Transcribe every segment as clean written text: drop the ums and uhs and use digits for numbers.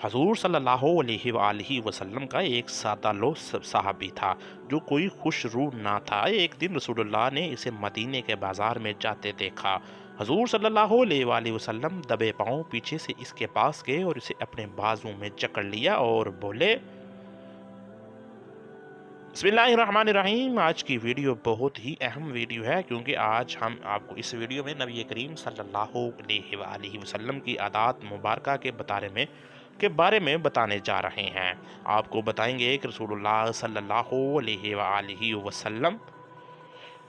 حضور صلی اللہ علیہ وآلہ وسلم کا ایک سادہ لو صحابی تھا جو کوئی خوش روح نہ تھا۔ ایک دن رسول اللہ نے اسے مدینے کے بازار میں جاتے دیکھا۔ حضور صلی اللہ علیہ وآلہ وسلم دبے پاؤں پیچھے سے اس کے پاس گئے اور اسے اپنے بازو میں جکڑ لیا اور بولے، بسم اللہ الرحمن الرحیم۔ آج کی ویڈیو بہت ہی اہم ویڈیو ہے کیونکہ آج ہم آپ کو اس ویڈیو میں نبی کریم صلی اللہ علیہ وآلہ وسلم کی عادات مبارکہ کے بارے میں بتانے جا رہے ہیں۔ آپ کو بتائیں گے کہ رسول اللہ صلی اللہ علیہ وآلہ وسلم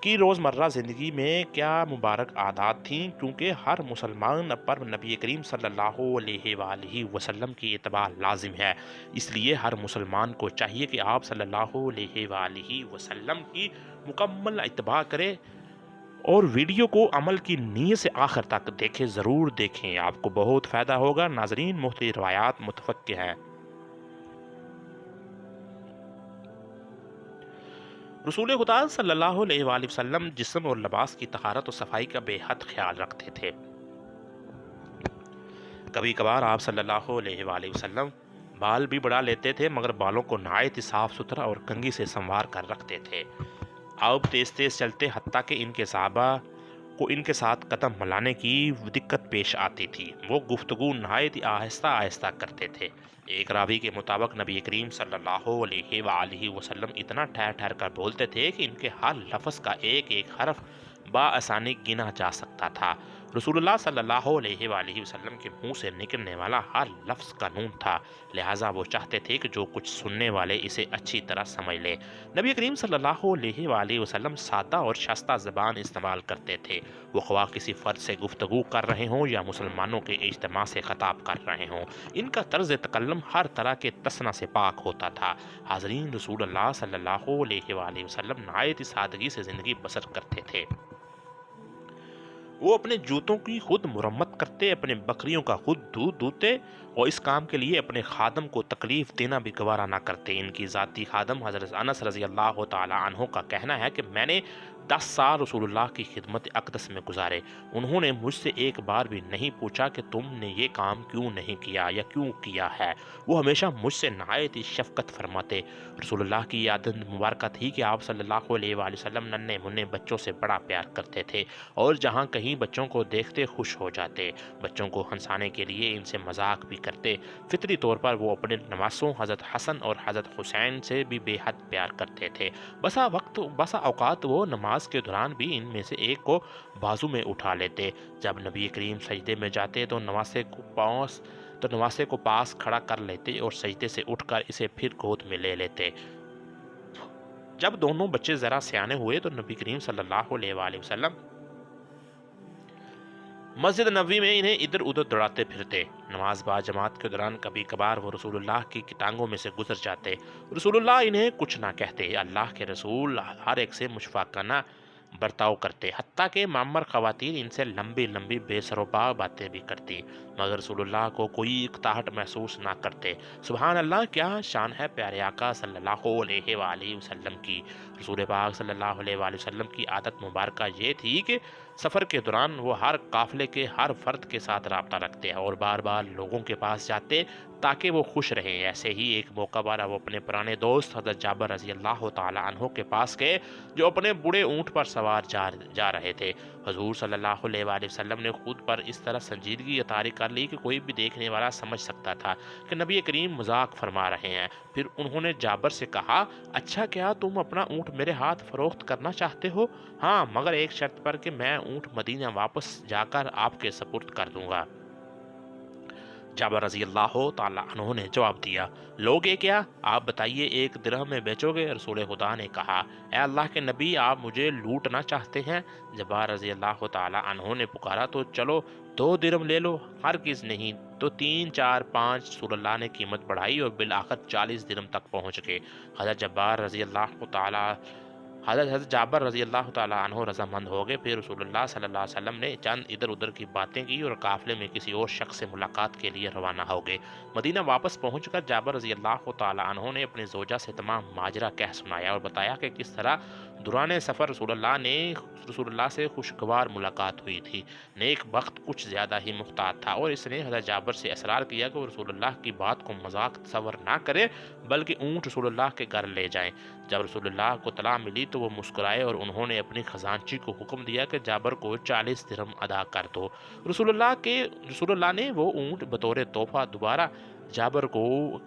کی روزمرہ زندگی میں کیا مبارک عادات تھیں، کیونکہ ہر مسلمان پر نبی کریم صلی اللہ علیہ وآلہ وسلم کی اتباع لازم ہے۔ اس لیے ہر مسلمان کو چاہیے کہ آپ صلی اللہ علیہ وآلہ وسلم کی مکمل اتباع کرے اور ویڈیو کو عمل کی نیت سے آخر تک دیکھیں، ضرور دیکھیں، آپ کو بہت فائدہ ہوگا۔ ناظرین، مختلف روایات متفق ہیں۔ رسول خدا صلی اللہ علیہ وآلہ وسلم جسم اور لباس کی طہارت و صفائی کا بے حد خیال رکھتے تھے۔ کبھی کبھار آپ صلی اللہ علیہ وآلہ وسلم بال بھی بڑھا لیتے تھے، مگر بالوں کو نہایت ہی صاف ستھرا اور کنگھی سے سنوار کر رکھتے تھے۔ آپ تیز تیز چلتے، حتیٰ کہ ان کے صحابہ کو ان کے ساتھ قدم ملانے کی دقت پیش آتی تھی۔ وہ گفتگو نہایت ہی آہستہ آہستہ کرتے تھے۔ ایک راوی کے مطابق نبی کریم صلی اللہ علیہ وآلہ وسلم اتنا ٹھہر ٹھہر کر بولتے تھے کہ ان کے ہر لفظ کا ایک ایک حرف بآسانی گنا جا سکتا تھا۔ رسول اللہ صلی اللہ علیہ وآلہ وسلم کے منہ سے نکلنے والا ہر لفظ قانون تھا، لہٰذا وہ چاہتے تھے کہ جو کچھ سننے والے اسے اچھی طرح سمجھ لیں۔ نبی کریم صلی اللہ علیہ وآلہ وسلم سادہ اور شائستہ زبان استعمال کرتے تھے، وہ خواہ کسی فرد سے گفتگو کر رہے ہوں یا مسلمانوں کے اجتماع سے خطاب کر رہے ہوں۔ ان کا طرز تکلم ہر طرح کے تسنہ سے پاک ہوتا تھا۔ حاضرین، رسول اللہ صلی اللہ علیہ وآلہ وسلم نہایت ہی سادگی سے زندگی بسر کرتے تھے۔ وہ اپنے جوتوں کی خود مرمت کرتے، اپنے بکریوں کا خود دودھ دوتے اور اس کام کے لیے اپنے خادم کو تکلیف دینا بھی گوارا نہ کرتے۔ ان کی ذاتی خادم حضرت انس رضی اللہ تعالی عنہ کا کہنا ہے کہ میں نے 10 سال رسول اللہ کی خدمت اقدس میں گزارے، انہوں نے مجھ سے ایک بار بھی نہیں پوچھا کہ تم نے یہ کام کیوں نہیں کیا یا کیوں کیا ہے۔ وہ ہمیشہ مجھ سے نہایت ہی شفقت فرماتے۔ رسول اللہ کی عادت مبارکہ تھی کہ آپ صلی اللہ علیہ وآلہ وسلم ننھے منھے بچوں سے بڑا پیار کرتے تھے اور جہاں کہیں بچوں کو دیکھتے خوش ہو جاتے۔ بچوں کو ہنسانے کے لیے ان سے مذاق بھی کرتے۔ فطری طور پر وہ اپنے نواسوں حضرت حسن اور حضرت حسین سے بھی بے حد پیار کرتے تھے۔ بسا اوقات وہ نماز کے دوران بھی ان میں سے ایک کو بازو میں اٹھا لیتے۔ جب نبی کریم سجدے میں جاتے تو نواسے کو پاس کھڑا کر لیتے اور سجدے سے اٹھ کر اسے پھر گود میں لے لیتے۔ جب دونوں بچے ذرا سیانے ہوئے تو نبی کریم صلی اللہ علیہ وآلہ وسلم مسجد نبوی میں انہیں ادھر ادھر دوڑاتے پھرتے۔ نماز با جماعت کے دوران کبھی کبھار وہ رسول اللہ کی ٹانگوں میں سے گزر جاتے۔ رسول اللہ انہیں کچھ نہ کہتے۔ اللہ کے رسول ہر ایک سے مشفقانہ برتاؤ کرتے، حتیٰ کہ معمر خواتین ان سے لمبی لمبی بے سر و پا باتیں بھی کرتی، مگر رسول اللہ کو کوئی اکتاہٹ محسوس نہ کرتے۔ سبحان اللہ، کیا شان ہے پیارے آقا صلی اللہ علیہ وآلہ وسلم کی۔ رسول پاک صلی اللہ علیہ وآلہ وسلم کی عادت مبارکہ یہ تھی کہ سفر کے دوران وہ ہر قافلے کے ہر فرد کے ساتھ رابطہ رکھتے اور بار بار لوگوں کے پاس جاتے تاکہ وہ خوش رہیں۔ ایسے ہی ایک موقع پر وہ اپنے پرانے دوست حضرت جابر رضی اللہ تعالی عنہ کے پاس گئے جو اپنے بڑے اونٹ پر سوار جا رہے تھے۔ حضور صلی اللہ علیہ وآلہ وسلم نے خود پر اس طرح سنجیدگی عطاری کر لی کہ کوئی بھی دیکھنے والا سمجھ سکتا تھا کہ نبی کریم مذاق فرما رہے ہیں۔ پھر انہوں نے جابر سے کہا، اچھا، کیا تم اپنا اونٹ میرے ہاتھ فروخت کرنا چاہتے ہو؟ ہاں، مگر ایک شرط پر کہ میں اونٹ مدینہ واپس جا کر آپ کے سپرد کر دوں گا۔ جابر رضی اللہ تعالیٰ عنہ نے جواب دیا، لوگے کیا؟ آپ بتائیے، 1 درہم میں بیچو گے؟ رسول خدا نے کہا، اے اللہ کے نبی، آپ مجھے لوٹنا چاہتے ہیں؟ جابر رضی اللہ تعالیٰ عنہ نے پکارا، تو چلو 2 درہم لے لو۔ ہرگز نہیں، تو 3، 4، 5 رسول اللہ نے قیمت بڑھائی اور بالآخر 40 درہم تک پہنچ گئے۔ حضرت جابر رضی اللہ تعالیٰ عنہ رضامند ہو گئے۔ پھر رسول اللہ صلی اللہ علیہ وسلم نے چند ادھر ادھر کی باتیں کی اور قافلے میں کسی اور شخص سے ملاقات کے لیے روانہ ہو گئے۔ مدینہ واپس پہنچ کر جابر رضی اللہ تعالیٰ عنہ نے اپنی زوجہ سے تمام ماجرا کہہ سنایا اور بتایا کہ کس طرح دوران سفر رسول اللہ سے خوشگوار ملاقات ہوئی تھی۔ نیک بخت کچھ زیادہ ہی محتاط تھا اور اس نے حضرت جابر سے اصرار کیا کہ وہ رسول اللہ کی بات کو مذاق تصور نہ کرے بلکہ اونٹ رسول اللہ کے گھر لے جائیں۔ جب رسول اللہ کو اطلاع ملی تو وہ مسکرائے اور انہوں نے اپنی خزانچی کو حکم دیا کہ جابر کو 40 درہم ادا کر دو۔ رسول اللہ نے وہ اونٹ بطور تحفہ دوبارہ جابر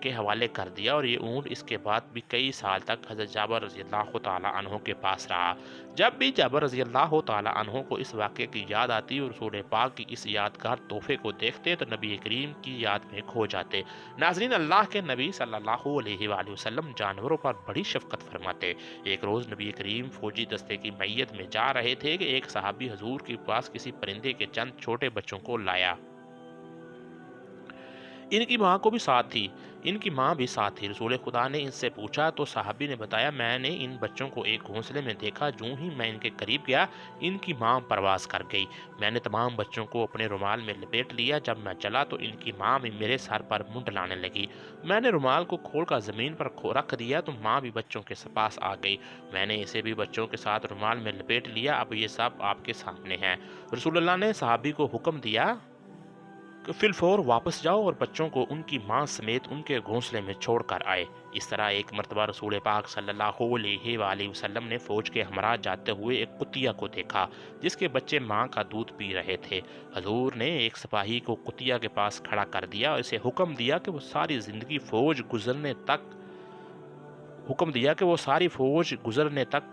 کے حوالے کر دیا اور یہ اونٹ اس کے بعد بھی کئی سال تک حضرت جابر رضی اللہ تعالیٰ عنہ کے پاس رہا۔ جب بھی جابر رضی اللہ تعالیٰ عنہ کو اس واقعے کی یاد آتی اور رسول پاک کی اس یادگار تحفے کو دیکھتے تو نبی کریم کی یاد میں کھو جاتے۔ ناظرین، اللہ کے نبی صلی اللہ علیہ وآلہ وسلم جانوروں پر بڑی شفقت فرماتے۔ ایک روز نبی کریم فوجی دستے کی معیت میں جا رہے تھے کہ ایک صحابی حضور کے پاس کسی پرندے کے چند چھوٹے بچوں کو لایا۔ ان کی ماں بھی ساتھ تھی۔ رسول خدا نے ان سے پوچھا تو صحابی نے بتایا، میں نے ان بچوں کو ایک گھونسلے میں دیکھا، جوں ہی میں ان کے قریب گیا ان کی ماں پرواز کر گئی۔ میں نے تمام بچوں کو اپنے رومال میں لپیٹ لیا۔ جب میں چلا تو ان کی ماں بھی میرے سر پر منڈلانے لگی۔ میں نے رومال کو کھول کر زمین پر رکھ دیا تو ماں بھی بچوں کے پاس آ گئی۔ میں نے اسے بھی بچوں کے ساتھ رومال میں لپیٹ لیا، اب یہ سب آپ کے سامنے ہے۔ رسول اللہ نے صحابی کو حکم دیا کہ فی الفور واپس جاؤ اور بچوں کو ان کی ماں سمیت ان کے گھونسلے میں چھوڑ کر آئے۔ اس طرح ایک مرتبہ رسول پاک صلی اللہ علیہ وآلہ وسلم نے فوج کے ہمراہ جاتے ہوئے ایک کتیا کو دیکھا جس کے بچے ماں کا دودھ پی رہے تھے۔ حضور نے ایک سپاہی کو کتیا کے پاس کھڑا کر دیا اور اسے حکم دیا کہ وہ ساری فوج گزرنے تک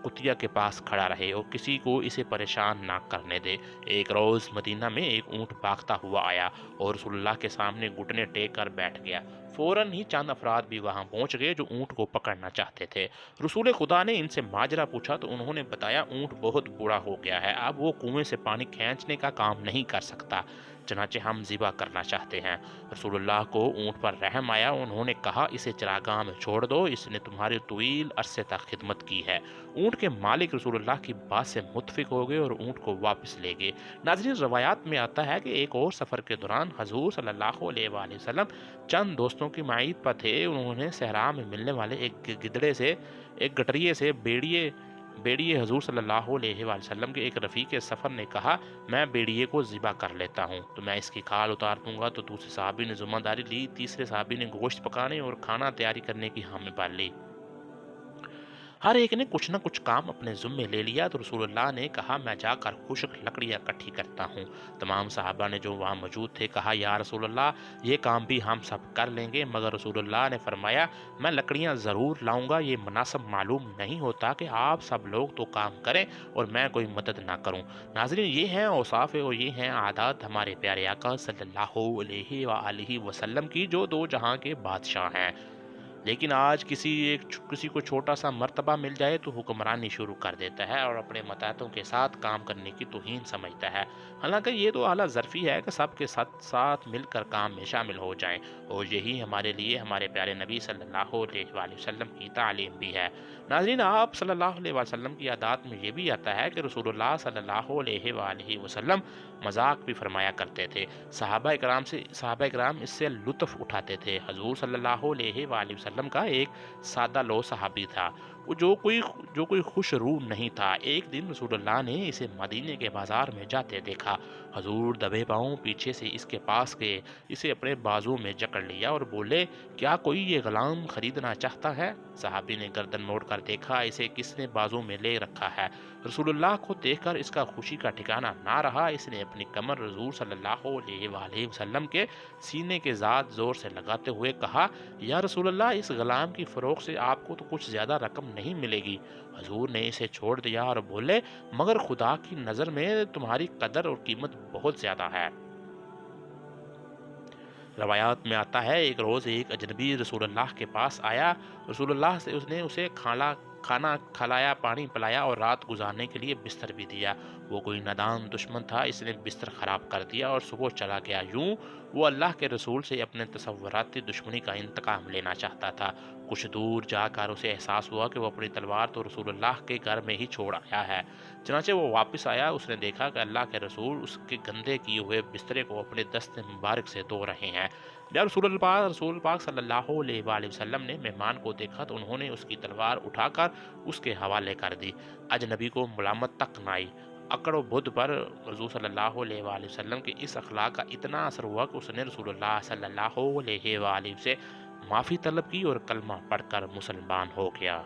کتیا کے پاس کھڑا رہے اور کسی کو اسے پریشان نہ کرنے دے۔ ایک روز مدینہ میں ایک اونٹ بھاگتا ہوا آیا اور رسول اللہ کے سامنے گھٹنے ٹیک کر بیٹھ گیا۔ فوراً ہی چند افراد بھی وہاں پہنچ گئے جو اونٹ کو پکڑنا چاہتے تھے۔ رسول خدا نے ان سے ماجرا پوچھا تو انہوں نے بتایا، اونٹ بہت بوڑھا ہو گیا ہے، اب وہ کنویں سے پانی کھینچنے کا کام نہیں کر سکتا، چنانچہ ہم ذبح کرنا چاہتے ہیں۔ رسول اللہ کو اونٹ پر رحم آیا، انہوں نے کہا، اسے چراگاہ میں چھوڑ دو، اس نے تمہاری طویل عرصے تک خدمت کی ہے۔ اونٹ کے مالک رسول اللہ کی بات سے متفق ہو گئے اور اونٹ کو واپس لے گئے۔ ناظرین، روایات میں آتا ہے کہ ایک اور سفر کے دوران حضور صلی اللہ علیہ وآلہ وسلم چند دوستوں کی معیت پر تھے۔ انہوں نے صحرا میں ملنے والے ایک گٹریے سے بیڑیے حضور صلی اللہ علیہ وآلہ وسلم کے ایک رفیق سفر نے کہا، میں بیڑیے کو ذبح کر لیتا ہوں تو میں اس کی کھال اتار دوں گا۔ تو دوسرے صحابی نے ذمہ داری لی، تیسرے صحابی نے گوشت پکانے اور کھانا تیاری کرنے کی حامی بھر لی۔ ہر ایک نے کچھ نہ کچھ کام اپنے ذمے لے لیا تو رسول اللہ نے کہا، میں جا کر خشک لکڑیاں اکٹھی کرتا ہوں۔ تمام صحابہ نے جو وہاں موجود تھے کہا، یا رسول اللہ، یہ کام بھی ہم سب کر لیں گے، مگر رسول اللہ نے فرمایا، میں لکڑیاں ضرور لاؤں گا، یہ مناسب معلوم نہیں ہوتا کہ آپ سب لوگ تو کام کریں اور میں کوئی مدد نہ کروں۔ ناظرین، یہ ہیں اوصاف اور یہ ہیں عادات ہمارے پیارے آقا صلی اللہ علیہ وآلہ وسلم کی، جو دو جہاں کے بادشاہ ہیں۔ لیکن آج کسی کو چھوٹا سا مرتبہ مل جائے تو حکمرانی شروع کر دیتا ہے اور اپنے متحدوں کے ساتھ کام کرنے کی توہین سمجھتا ہے۔ حالانکہ یہ تو اعلیٰ ظرفی ہے کہ سب کے ساتھ مل کر کام میں شامل ہو جائیں، اور یہی ہمارے لیے ہمارے پیارے نبی صلی اللہ علیہ وآلہ وسلم کی تعلیم بھی ہے۔ ناظرین، آپ صلی اللہ علیہ وسلم کی عادات میں یہ بھی آتا ہے کہ رسول اللہ صلی اللہ علیہ وآلہ وسلم مذاق بھی فرمایا کرتے تھے۔ صحابہ اکرام اس سے لطف اٹھاتے تھے۔ حضور صلی اللہ علیہ وآلہ وسلم کا ایک سادہ لو صحابی تھا، وہ جو کوئی خوش روح نہیں تھا۔ ایک دن رسول اللہ نے اسے مدینے کے بازار میں جاتے دیکھا۔ حضور دبے پاؤں پیچھے سے اس کے پاس گئے، اسے اپنے بازو میں جکڑ لیا اور بولے، کیا کوئی یہ غلام خریدنا چاہتا ہے؟ صحابی نے گردن موڑ کر دیکھا، اسے کس نے بازو میں لے رکھا ہے؟ رسول اللہ کو دیکھ کر اس کا خوشی کا ٹھکانہ نہ رہا، اس نے اپنی کمر حضور صلی اللہ علیہ وآلہ وسلم کے سینے کے ساتھ زور سے لگاتے ہوئے کہا، یا رسول اللہ، اس غلام کی فروخت سے آپ کو تو کچھ زیادہ رقم نہیں ملے گی۔ حضور نے اسے چھوڑ دیا اور بولے، مگر خدا کی نظر میں تمہاری قدر اور قیمت بہت زیادہ ہے۔ روایات میں آتا ہے، ایک روز ایک اجنبی رسول اللہ کے پاس آیا۔ رسول اللہ سے اس نے اسے کھانا کھلایا، پانی پلایا اور رات گزارنے کے لیے بستر بھی دیا۔ وہ کوئی نادان دشمن تھا، اس نے بستر خراب کر دیا اور صبح چلا گیا۔ یوں وہ اللہ کے رسول سے اپنے تصوراتی دشمنی کا انتقام لینا چاہتا تھا۔ کچھ دور جا کر اسے احساس ہوا کہ وہ اپنی تلوار تو رسول اللہ کے گھر میں ہی چھوڑ آیا ہے۔ چنانچہ وہ واپس آیا، اس نے دیکھا کہ اللہ کے رسول اس کے گندے کیے ہوئے بسترے کو اپنے دست مبارک سے دھو رہے ہیں۔ یا رسول پاک صلی اللہ علیہ وآلہ وسلم نے مہمان کو دیکھا تو انہوں نے اس کی تلوار اٹھا کر اس کے حوالے کر دی، اجنبی کو ملامت تک نہ آئی۔ اکڑ و بدھ پر حضور صلی اللہ علیہ وآلہ وسلم کے اس اخلاق کا اتنا اثر ہوا کہ اس نے رسول اللہ صلی اللہ علیہ وآلہ سے معافی طلب کی اور کلمہ پڑھ کر مسلمان ہو گیا۔